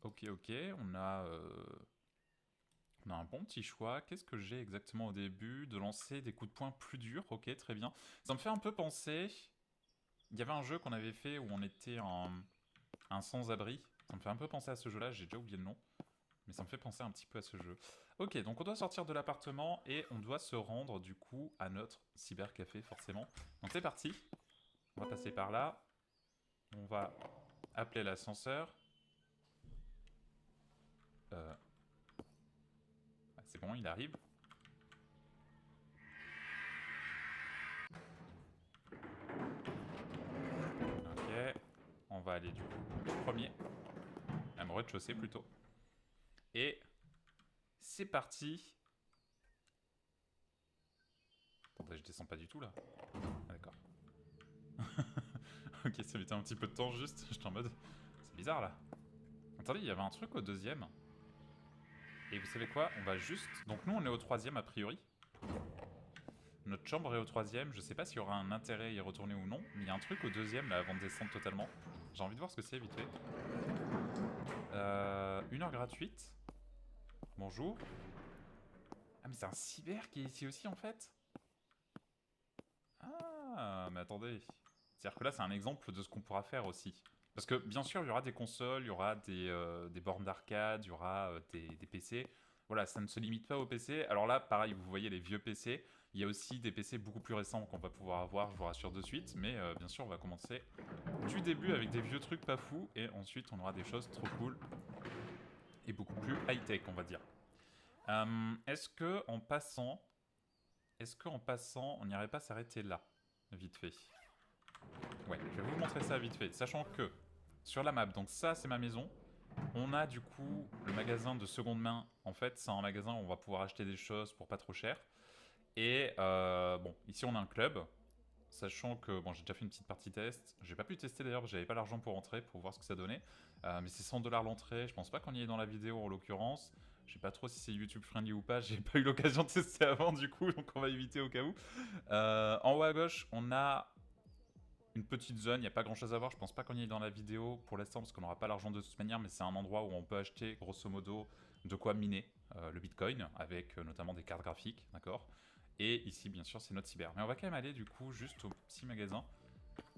Ok, ok, on a un bon petit choix. Qu'est-ce que j'ai exactement au début? De lancer des coups de poing plus durs, ok, très bien. Ça me fait un peu penser... Il y avait un jeu qu'on avait fait où on était un sans-abri. Ça me fait un peu penser à ce jeu-là, j'ai déjà oublié le nom. Mais ça me fait penser un petit peu à ce jeu. Ok, donc on doit sortir de l'appartement et on doit se rendre du coup à notre cybercafé forcément. Donc c'est parti, on va passer par là. On va appeler l'ascenseur. Euh, c'est bon, il arrive. Ok, on va aller du coup au premier, même rez-de-chaussée plutôt. Et c'est parti. Attendez, je descends pas du tout là. Ah, d'accord. Ok, ça mettait un petit peu de temps juste. J'étais en mode, c'est bizarre là. Attendez, il y avait un truc au deuxième. Et vous savez quoi? On va juste... Donc nous, on est au troisième a priori. Notre chambre est au troisième. Je sais pas s'il y aura un intérêt à y retourner ou non. Mais il y a un truc au deuxième là avant de descendre totalement. J'ai envie de voir ce que c'est vite fait. 1 heure gratuite. Bonjour. Ah mais c'est un cyber qui est ici aussi en fait. Ah mais attendez. C'est-à-dire que là c'est un exemple de ce qu'on pourra faire aussi. Parce que bien sûr il y aura des consoles, il y aura des bornes d'arcade, il y aura des PC. Voilà, ça ne se limite pas aux PC. Alors là, pareil, vous voyez les vieux PC. Il y a aussi des PC beaucoup plus récents qu'on va pouvoir avoir, je vous rassure de suite. Mais bien sûr, on va commencer du début avec des vieux trucs pas fous. Et ensuite, on aura des choses trop cool et beaucoup plus high-tech, on va dire. Est-ce que en passant, on n'irait pas s'arrêter là, vite fait? Ouais, je vais vous montrer ça vite fait. Sachant que, sur la map, donc ça c'est ma maison, on a du coup le magasin de seconde main. En fait, c'est un magasin où on va pouvoir acheter des choses pour pas trop cher. Et bon, ici on a un club. Sachant que, bon, j'ai déjà fait une petite partie test. J'ai pas pu tester d'ailleurs, parce que j'avais pas l'argent pour rentrer, pour voir ce que ça donnait. Mais c'est 100 $ l'entrée, je pense pas qu'on y est dans la vidéo en l'occurrence. Je sais pas trop si c'est YouTube friendly ou pas, j'ai pas eu l'occasion de tester avant du coup, donc on va éviter au cas où. En haut à gauche, on a une petite zone, il n'y a pas grand chose à voir, je pense pas qu'on y est dans la vidéo pour l'instant parce qu'on n'aura pas l'argent de toute manière, mais c'est un endroit où on peut acheter grosso modo de quoi miner le bitcoin avec notamment des cartes graphiques, d'accord. Et ici bien sûr c'est notre cyber. Mais on va quand même aller du coup juste au petit magasin.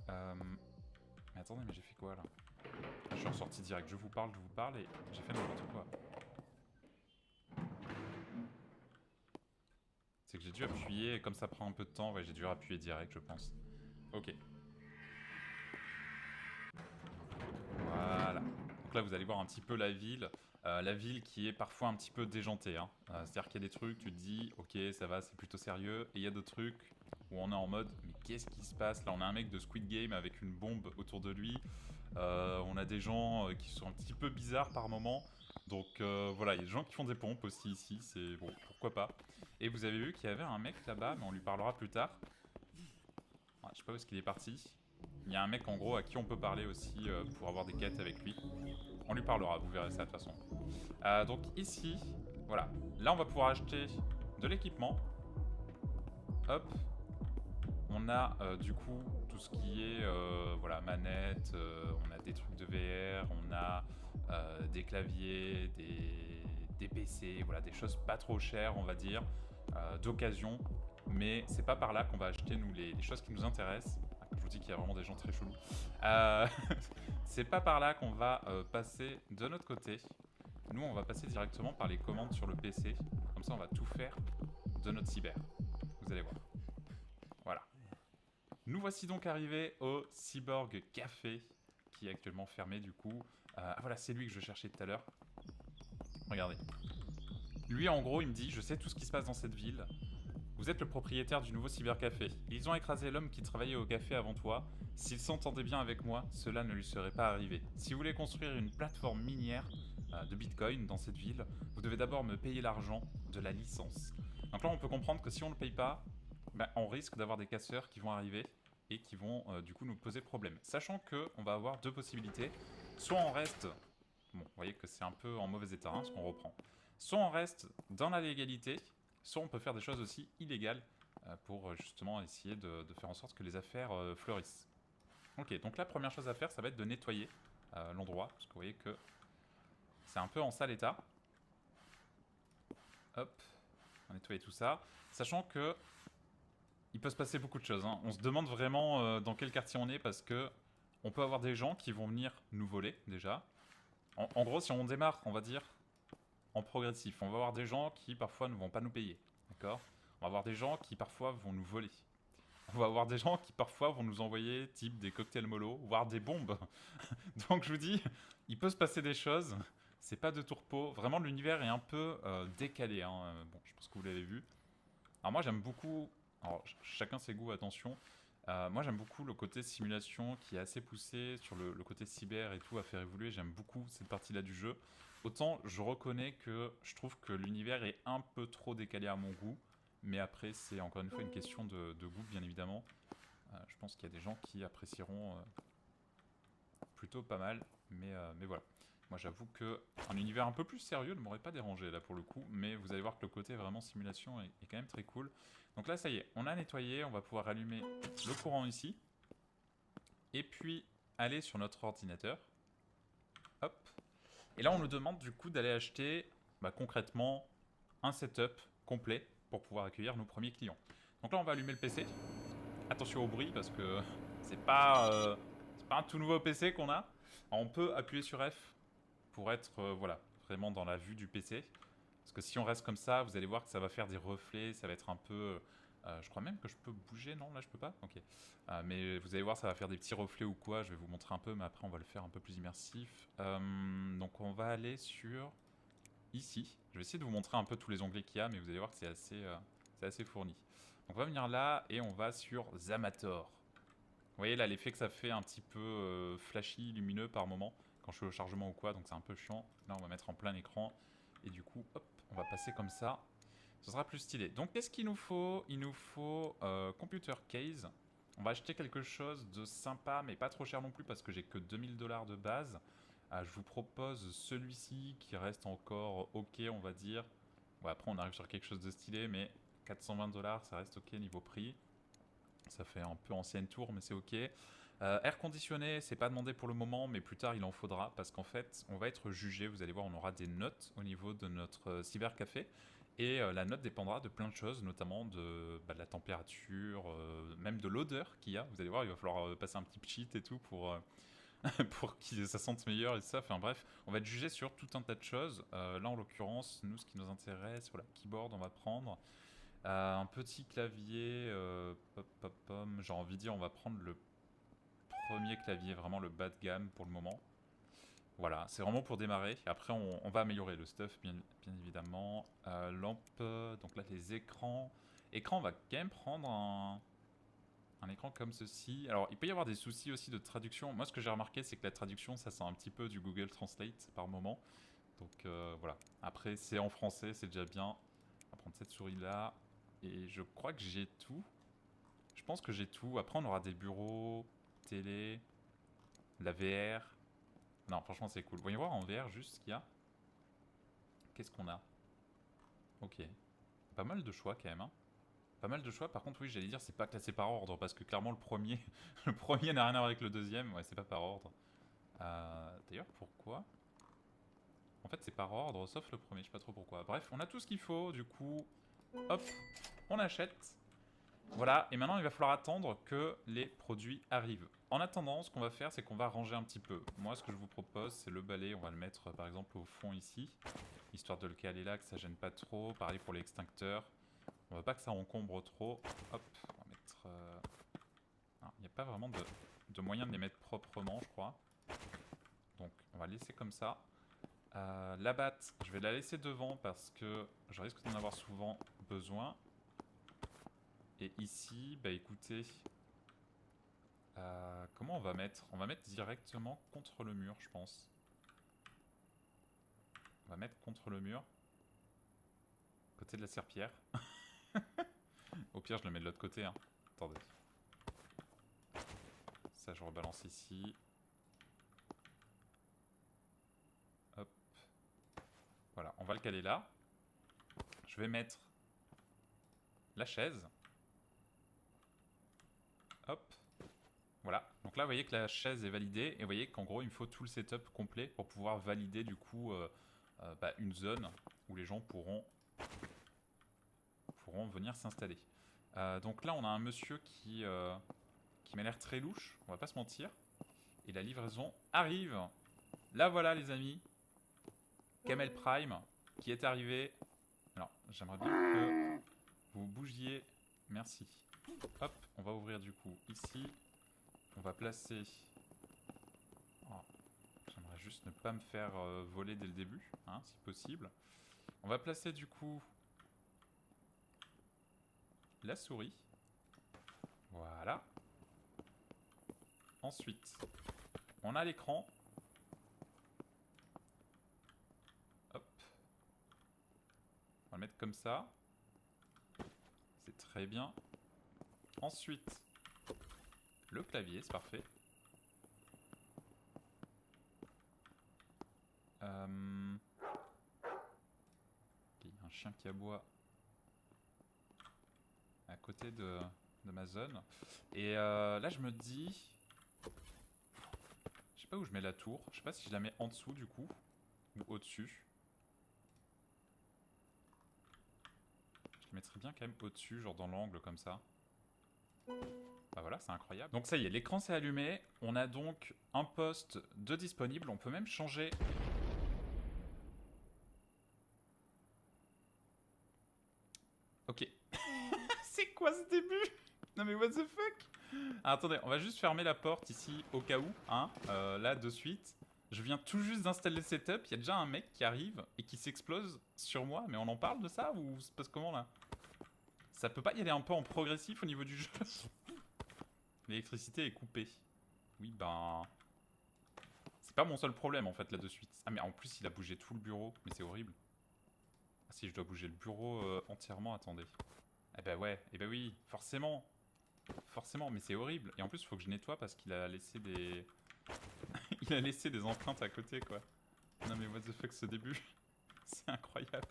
Mais attendez, mais j'ai fait quoi là? Je suis ressorti direct, je vous parle et j'ai fait n'importe quoi. C'est que j'ai dû appuyer, et comme ça prend un peu de temps, ouais j'ai dû appuyer direct je pense. Ok, voilà. Donc là, vous allez voir un petit peu la ville qui est parfois un petit peu déjantée, hein. C'est-à-dire qu'il y a des trucs, tu te dis, ok, ça va, c'est plutôt sérieux, et il y a d'autres trucs où on est en mode, mais qu'est-ce qui se passe? Là, on a un mec de Squid Game avec une bombe autour de lui, on a des gens qui sont un petit peu bizarres par moment, donc voilà, il y a des gens qui font des pompes aussi ici, c'est bon, pourquoi pas. Et vous avez vu qu'il y avait un mec là-bas, mais on lui parlera plus tard. Ouais, je sais pas où est-ce qu'il est parti. Il y a un mec en gros à qui on peut parler aussi pour avoir des quêtes avec lui. On lui parlera, vous verrez ça de toute façon. Donc ici, voilà. Là, on va pouvoir acheter de l'équipement. Hop. On a du coup tout ce qui est voilà, manette, on a des trucs de VR, on a des claviers, des PC, voilà, des choses pas trop chères, on va dire, d'occasion. Mais c'est pas par là qu'on va acheter nous les choses qui nous intéressent. Ah, je vous dis qu'il y a vraiment des gens très chelous. Euh, c'est pas par là qu'on va passer de notre côté. Nous, on va passer directement par les commandes sur le PC. Comme ça, on va tout faire de notre cyber. Vous allez voir. Voilà. Nous voici donc arrivés au Cyborg Café, qui est actuellement fermé du coup. Ah voilà, c'est lui que je cherchais tout à l'heure. Regardez. Lui, en gros, il me dit, je sais tout ce qui se passe dans cette ville. Vous êtes le propriétaire du nouveau cybercafé. Ils ont écrasé l'homme qui travaillait au café avant toi. S'il s'entendait bien avec moi, cela ne lui serait pas arrivé. Si vous voulez construire une plateforme minière de Bitcoin dans cette ville, vous devez d'abord me payer l'argent de la licence. Donc là, on peut comprendre que si on ne le paye pas, bah, on risque d'avoir des casseurs qui vont arriver et qui vont du coup nous poser problème. Sachant que on va avoir deux possibilités. Soit on reste... Bon, vous voyez que c'est un peu en mauvais état, hein, ce qu'on reprend. Soit on reste dans la légalité, soit on peut faire des choses aussi illégales pour justement essayer de faire en sorte que les affaires fleurissent. Ok, donc la première chose à faire, ça va être de nettoyer l'endroit, parce que vous voyez que C'est un peu en sale état. Hop, on va nettoyer tout ça. Sachant que il peut se passer beaucoup de choses. Hein. On se demande vraiment dans quel quartier on est parce que on peut avoir des gens qui vont venir nous voler déjà. En gros, si on démarre, on va dire, en progressif, on va avoir des gens qui parfois ne vont pas nous payer. D'accord? On va avoir des gens qui parfois vont nous voler. On va avoir des gens qui parfois vont nous envoyer type des cocktails mollo, voire des bombes. Donc je vous dis, il peut se passer des choses. C'est pas de tourpeau. Vraiment, l'univers est un peu décalé. Hein. Bon, je pense que vous l'avez vu. Alors moi, j'aime beaucoup... Alors, chacun ses goûts, attention. Moi, j'aime beaucoup le côté simulation qui est assez poussé sur le côté cyber et tout à faire évoluer. J'aime beaucoup cette partie-là du jeu. Autant, je reconnais que je trouve que l'univers est un peu trop décalé à mon goût. Mais après, c'est encore une fois une question de goût, bien évidemment. Je pense qu'il y a des gens qui apprécieront plutôt pas mal. Mais voilà. Moi, j'avoue qu'un univers un peu plus sérieux ne m'aurait pas dérangé, là, pour le coup. Mais vous allez voir que le côté vraiment simulation est quand même très cool. Donc là, ça y est, on a nettoyé. On va pouvoir allumer le courant ici. Et puis, aller sur notre ordinateur. Hop. Et là, on nous demande, du coup, d'aller acheter, concrètement, un setup complet pour pouvoir accueillir nos premiers clients. Donc là, on va allumer le PC. Attention au bruit, parce que c'est pas un tout nouveau PC qu'on a. Alors, on peut appuyer sur F pour être voilà, vraiment dans la vue du PC. Parce que si on reste comme ça, vous allez voir que ça va faire des reflets, ça va être un peu... je crois même que je peux bouger, non? Là, je peux pas? Ok. Mais vous allez voir, ça va faire des petits reflets ou quoi. Je vais vous montrer un peu, mais après, on va le faire un peu plus immersif. Donc, on va aller sur... Ici. Je vais essayer de vous montrer un peu tous les onglets qu'il y a, mais vous allez voir que c'est assez fourni. Donc, on va venir là, et on va sur Zamator. Vous voyez là l'effet que ça fait un petit peu flashy, lumineux par moment quand je suis au chargement ou quoi, donc c'est un peu chiant. Là on va mettre en plein écran et du coup hop, on va passer comme ça. Ce sera plus stylé. Donc qu'est-ce qu'il nous faut? Il nous faut computer case. On va acheter quelque chose de sympa mais pas trop cher non plus parce que j'ai que 2000 $ de base. Je vous propose celui-ci qui reste encore ok on va dire. Bon, après on arrive sur quelque chose de stylé mais 420 $, ça reste ok niveau prix. Ça fait un peu ancienne tour, mais c'est ok. Air conditionné, c'est pas demandé pour le moment, mais plus tard il en faudra parce qu'en fait, on va être jugé. Vous allez voir, on aura des notes au niveau de notre cybercafé. Et la note dépendra de plein de choses, notamment de la température, même de l'odeur qu'il y a. Vous allez voir, il va falloir passer un petit cheat et tout pour, pour que ça sente meilleur et tout ça. Enfin bref, on va être jugé sur tout un tas de choses. Là, en l'occurrence, nous, ce qui nous intéresse, voilà, keyboard, on va prendre. Un petit clavier, j'ai envie de dire on va prendre le premier clavier, vraiment le bas de gamme pour le moment. Voilà, c'est vraiment pour démarrer. Après on va améliorer le stuff bien évidemment. Lampe, donc là les écrans. Écran, on va quand même prendre un écran comme ceci. Alors il peut y avoir des soucis aussi de traduction. Moi ce que j'ai remarqué c'est que la traduction ça sent un petit peu du Google Translate par moment. Donc voilà, après c'est en français, c'est déjà bien. On va prendre cette souris là. Et je crois que j'ai tout. Je pense que j'ai tout. Après, on aura des bureaux, télé, la VR. Non, franchement, c'est cool. Voyons voir en VR juste ce qu'il y a. Qu'est-ce qu'on a? Ok. Pas mal de choix quand même. Hein. Pas mal de choix. Par contre, oui, j'allais dire, c'est pas classé par ordre. Parce que clairement, le premier, le premier n'a rien à voir avec le deuxième. Ouais, c'est pas par ordre. D'ailleurs, pourquoi? En fait, c'est par ordre, sauf le premier. Je sais pas trop pourquoi. Bref, on a tout ce qu'il faut. Du coup, hop, on achète. Voilà, et maintenant il va falloir attendre que les produits arrivent. En attendant, ce qu'on va faire, c'est qu'on va ranger un petit peu. Moi, ce que je vous propose, c'est le balai. On va le mettre par exemple au fond ici, histoire de le caler là, que ça gêne pas trop. Pareil pour l'extincteur. On veut pas que ça encombre trop. Hop, on va mettre... Il n'y a pas vraiment de moyen de les mettre proprement, je crois. Donc, on va laisser comme ça. La batte, je vais la laisser devant parce que je risque d'en avoir souvent besoin. Et ici, bah écoutez, comment on va mettre? On va mettre directement contre le mur, je pense. On va mettre contre le mur, côté de la serpillière. Au pire, je le mets de l'autre côté. Hein. Attendez. Ça, je rebalance ici. Hop. Voilà, on va le caler là. Je vais mettre la chaise. Hop. Voilà, donc là vous voyez que la chaise est validée et vous voyez qu'en gros il me faut tout le setup complet pour pouvoir valider du coup une zone où les gens pourront venir s'installer. Donc là on a un monsieur qui m'a l'air très louche, on va pas se mentir. Et la livraison arrive. Là voilà les amis, Camel Prime qui est arrivé. Alors j'aimerais bien que vous bougiez, merci. Hop, on va ouvrir du coup ici. On va placer... Oh, j'aimerais juste ne pas me faire voler dès le début, hein, si possible. On va placer du coup la souris. Voilà. Ensuite, on a l'écran. Hop. On va le mettre comme ça. C'est très bien. Ensuite, le clavier, c'est parfait. Il y a un chien qui aboie à côté de ma zone. Et là, je me dis... Je sais pas où je mets la tour. Je sais pas si je la mets en dessous, du coup. Ou au-dessus. Je la mettrais bien quand même au-dessus, genre dans l'angle, comme ça. Bah voilà, c'est incroyable. Donc ça y est, l'écran s'est allumé. On a donc un poste de disponible. On peut même changer... Ok. C'est quoi ce début? Non mais what the fuck? Ah, attendez, on va juste fermer la porte ici au cas où, hein, là de suite. Je viens tout juste d'installer le setup, il y a déjà un mec qui arrive et qui s'explose sur moi, mais on en parle de ça ou ça se passe comment là? Ça peut pas y aller un peu en progressif au niveau du jeu? L'électricité est coupée. Oui, ben... C'est pas mon seul problème en fait là de suite. Ah mais en plus il a bougé tout le bureau, mais c'est horrible. Ah si je dois bouger le bureau entièrement, attendez. Eh ben ouais, eh ben oui, forcément. Forcément, mais c'est horrible. Et en plus il faut que je nettoie parce qu'il a laissé des... Il a laissé des empreintes à côté, quoi. Non mais what the fuck ce début. C'est incroyable.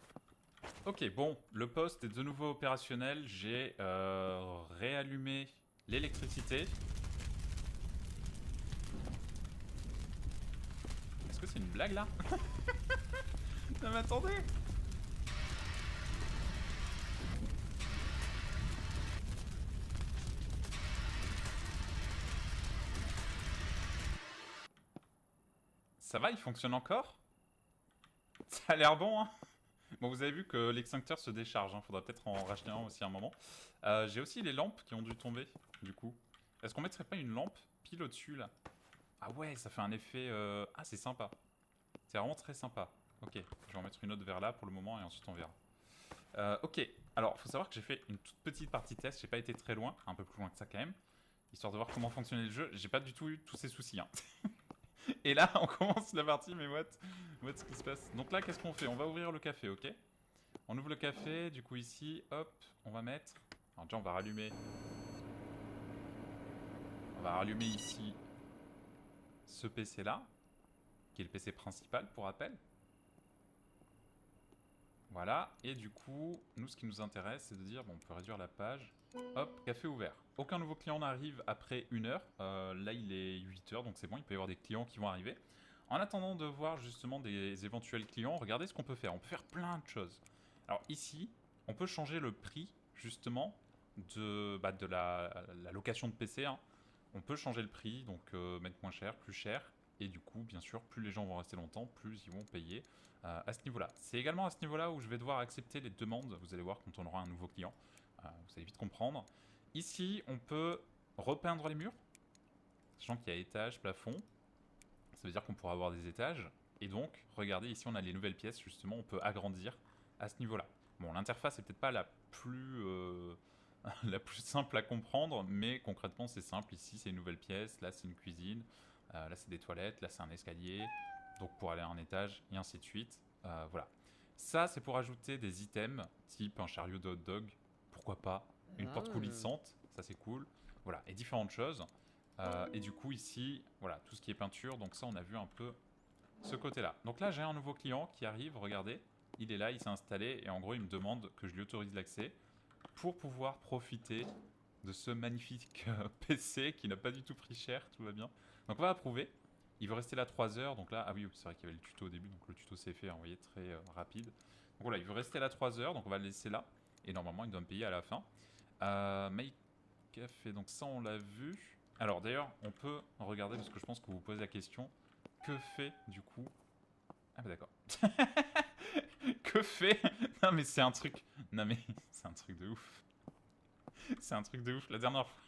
Ok, bon, le poste est de nouveau opérationnel. J'ai réallumé l'électricité. Est-ce que c'est une blague là? Non mais attendez. Ça va, il fonctionne encore? Ça a l'air bon, hein. Bon, vous avez vu que l'extincteur se décharge, hein. Faudra peut-être en racheter un aussi à un moment. J'ai aussi les lampes qui ont dû tomber, du coup. Est-ce qu'on mettrait pas une lampe pile au-dessus, là? Ah ouais, ça fait un effet... Ah, c'est sympa. C'est vraiment très sympa. Ok, je vais en mettre une autre vers là pour le moment et ensuite on verra. Ok, alors faut savoir que j'ai fait une toute petite partie test, j'ai pas été très loin, un peu plus loin que ça quand même, histoire de voir comment fonctionnait le jeu. J'ai pas du tout eu tous ces soucis, hein. Et là, on commence la partie, mais what ce qui se passe? Donc là, qu'est-ce qu'on fait? On va ouvrir le café, ok? On ouvre le café, du coup ici, hop, on va mettre... Alors déjà, on va rallumer... On va rallumer ici ce PC-là, qui est le PC principal, pour rappel. Voilà, et du coup, nous, ce qui nous intéresse, c'est de dire, bon, on peut réduire la page. Hop, café ouvert. Aucun nouveau client n'arrive après 1 heure. Là, il est 8 heures, donc c'est bon, il peut y avoir des clients qui vont arriver. En attendant de voir justement des éventuels clients, regardez ce qu'on peut faire. On peut faire plein de choses. Alors ici, on peut changer le prix, justement, de la location de PC, hein. On peut changer le prix, donc mettre moins cher, plus cher. Et du coup, bien sûr, plus les gens vont rester longtemps, plus ils vont payer à ce niveau-là. C'est également à ce niveau-là où je vais devoir accepter les demandes. Vous allez voir quand on aura un nouveau client. Vous allez vite comprendre. Ici, on peut repeindre les murs, sachant qu'il y a étage, plafond. Ça veut dire qu'on pourra avoir des étages. Et donc, regardez, ici, on a les nouvelles pièces, justement, on peut agrandir à ce niveau-là. Bon, l'interface est peut-être pas la plus... la plus simple à comprendre, mais concrètement c'est simple. Ici c'est une nouvelle pièce, là c'est une cuisine, là c'est des toilettes, là c'est un escalier, donc pour aller à un étage, et ainsi de suite. Voilà. Ça c'est pour ajouter des items, type un chariot de hot dog, pourquoi pas, une porte coulissante, ça c'est cool, voilà, et différentes choses. Et du coup ici, voilà, tout ce qui est peinture, donc ça on a vu un peu ce côté-là. Donc là j'ai un nouveau client qui arrive, regardez, il est là, il s'est installé, et en gros il me demande que je lui autorise l'accès pour pouvoir profiter de ce magnifique PC qui n'a pas du tout pris cher, tout va bien. Donc on va approuver. Il veut rester là 3 heures, donc là, ah oui, c'est vrai qu'il y avait le tuto au début, donc le tuto s'est fait, vous voyez, très rapide. Donc voilà, il veut rester là 3 heures, donc on va le laisser là. Et normalement, il doit me payer à la fin. Make Café, donc ça on l'a vu. Alors d'ailleurs, on peut regarder, parce que je pense que vous vous posez la question, que fait du coup... Ah bah d'accord. Que fait... Non mais c'est un truc... Non mais c'est un truc de ouf. C'est un truc de ouf. La dernière fois...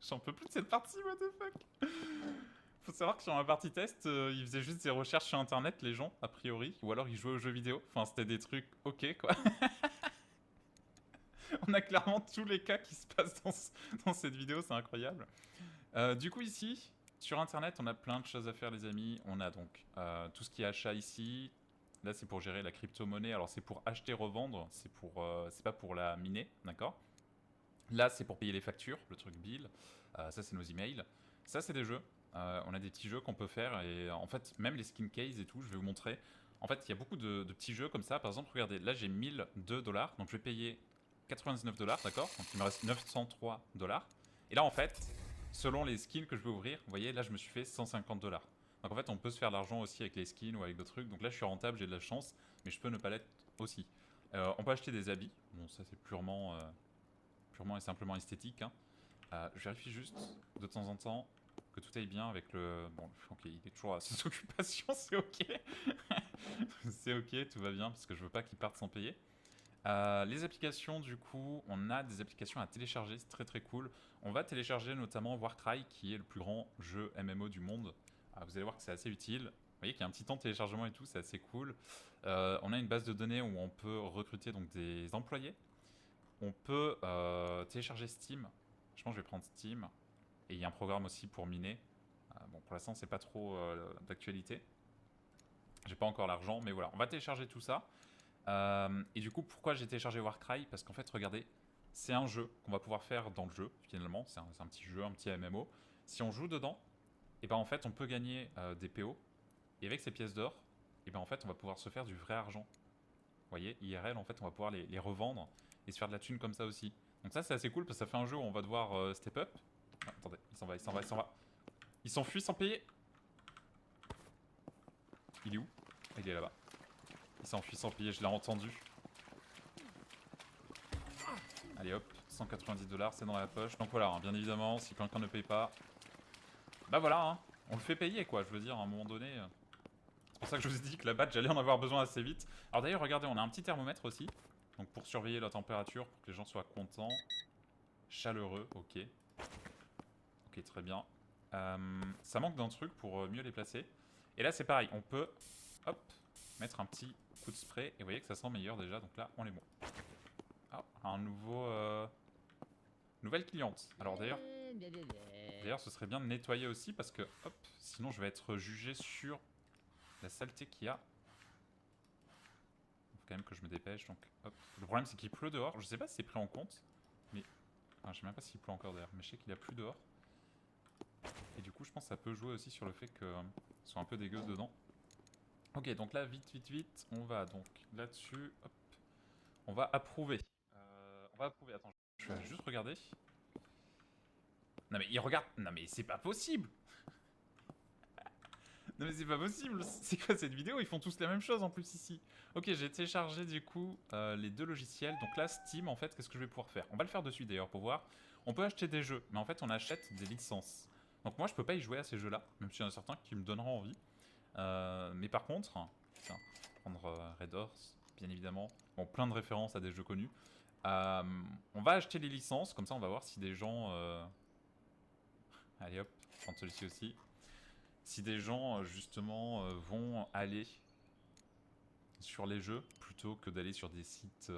J'en peux plus de cette partie, what the fuck. Faut savoir que sur ma partie test, ils faisaient juste des recherches sur internet, les gens, a priori. Ou alors ils jouaient aux jeux vidéo. Enfin, c'était des trucs ok, quoi. On a clairement tous les cas qui se passent dans cette vidéo, c'est incroyable. Du coup, ici, sur internet, on a plein de choses à faire, les amis. On a donc tout ce qui est achat ici. Là, c'est pour gérer la crypto-monnaie. Alors, c'est pour acheter, revendre. C'est pas pour la miner, d'accord? Là, c'est pour payer les factures, le truc bill. Ça, c'est nos emails. Ça, c'est des jeux. On a des petits jeux qu'on peut faire. Et en fait, même les skin case et tout, je vais vous montrer. En fait, il y a beaucoup de petits jeux comme ça. Par exemple, regardez, là, j'ai 1002 $. Donc, je vais payer 99 $, d'accord? Donc, il me reste 903 $. Et là, en fait, selon les skins que je vais ouvrir, vous voyez, là, je me suis fait 150 $. Donc, en fait, on peut se faire de l'argent aussi avec les skins ou avec d'autres trucs. Donc là, je suis rentable, j'ai de la chance. Mais je peux ne pas l'être aussi. On peut acheter des habits. Bon, ça, c'est purement et simplement esthétique. Hein. Je vérifie juste de temps en temps que tout aille bien avec le... Bon, ok, il est toujours à ses occupations, c'est ok. C'est ok, tout va bien, parce que je veux pas qu'il parte sans payer. Les applications, du coup, on a des applications à télécharger, c'est très très cool. On va télécharger notamment Warcry, qui est le plus grand jeu MMO du monde. Vous allez voir que c'est assez utile. Vous voyez qu'il y a un petit temps de téléchargement et tout, c'est assez cool. On a une base de données où on peut recruter donc des employés. On peut télécharger Steam. Je pense que je vais prendre Steam. Et il y a un programme aussi pour miner. Bon, pour l'instant, c'est pas trop d'actualité. J'ai pas encore l'argent, mais voilà. On va télécharger tout ça. Et du coup, pourquoi j'ai téléchargé Warcry? Parce qu'en fait, regardez, c'est un jeu qu'on va pouvoir faire dans le jeu, finalement. C'est un petit jeu, un petit MMO. Si on joue dedans, et ben en fait, on peut gagner des PO. Et avec ces pièces d'or, et ben en fait, on va pouvoir se faire du vrai argent. Vous voyez, IRL, en fait, on va pouvoir les revendre et se faire de la thune comme ça aussi. Donc ça, c'est assez cool parce que ça fait un jeu où on va devoir step up. Ah, attendez, il s'en va, il s'en va, il s'en va. Il s'enfuit sans payer. Il est où? Il est là-bas. Il s'enfuit sans payer, je l'ai entendu. Allez hop, 190 $, c'est dans la poche. Donc voilà, hein, bien évidemment, si quelqu'un ne paye pas, bah voilà, hein, on le fait payer quoi, je veux dire, à un moment donné. C'est pour ça que je vous ai dit que la badge, j'allais en avoir besoin assez vite. Alors d'ailleurs, regardez, on a un petit thermomètre aussi. Donc pour surveiller la température, pour que les gens soient contents. Chaleureux, ok. Ok, très bien. Ça manque d'un truc pour mieux les placer. Et là, c'est pareil, on peut, hop, mettre un petit coup de spray. Et vous voyez que ça sent meilleur déjà, donc là, on est bon. Ah, un nouveau... Nouvelle cliente. Alors d'ailleurs, ce serait bien de nettoyer aussi parce que, hop, sinon je vais être jugé sur la saleté qu'il y a. Il faut quand même que je me dépêche, donc hop. Le problème, c'est qu'il pleut dehors. Je sais pas si c'est pris en compte, mais... Enfin, je sais même pas s'il pleut encore d'ailleurs, mais je sais qu'il a plu dehors. Et du coup, je pense que ça peut jouer aussi sur le fait que soit un peu dégueu dedans. Ok, donc là, vite, on va donc là-dessus, hop. On va approuver. Attends, je vais juste regarder. Non mais il regarde... Non mais c'est pas possible. Non mais c'est pas possible. C'est quoi cette vidéo? Ils font tous la même chose en plus ici. Ok, j'ai téléchargé du coup les deux logiciels. Donc là, Steam, en fait, qu'est-ce que je vais pouvoir faire? On va le faire dessus d'ailleurs pour voir. On peut acheter des jeux, mais en fait, on achète des licences. Donc moi, je peux pas y jouer à ces jeux-là, même s'il y en a certains qui me donneront envie. Mais par contre, tiens, prendre Red Horse, bien évidemment. Bon, plein de références à des jeux connus. On va acheter les licences, comme ça on va voir si des gens... Allez hop, prendre celui-ci aussi. Si des gens justement vont aller sur les jeux plutôt que d'aller sur des sites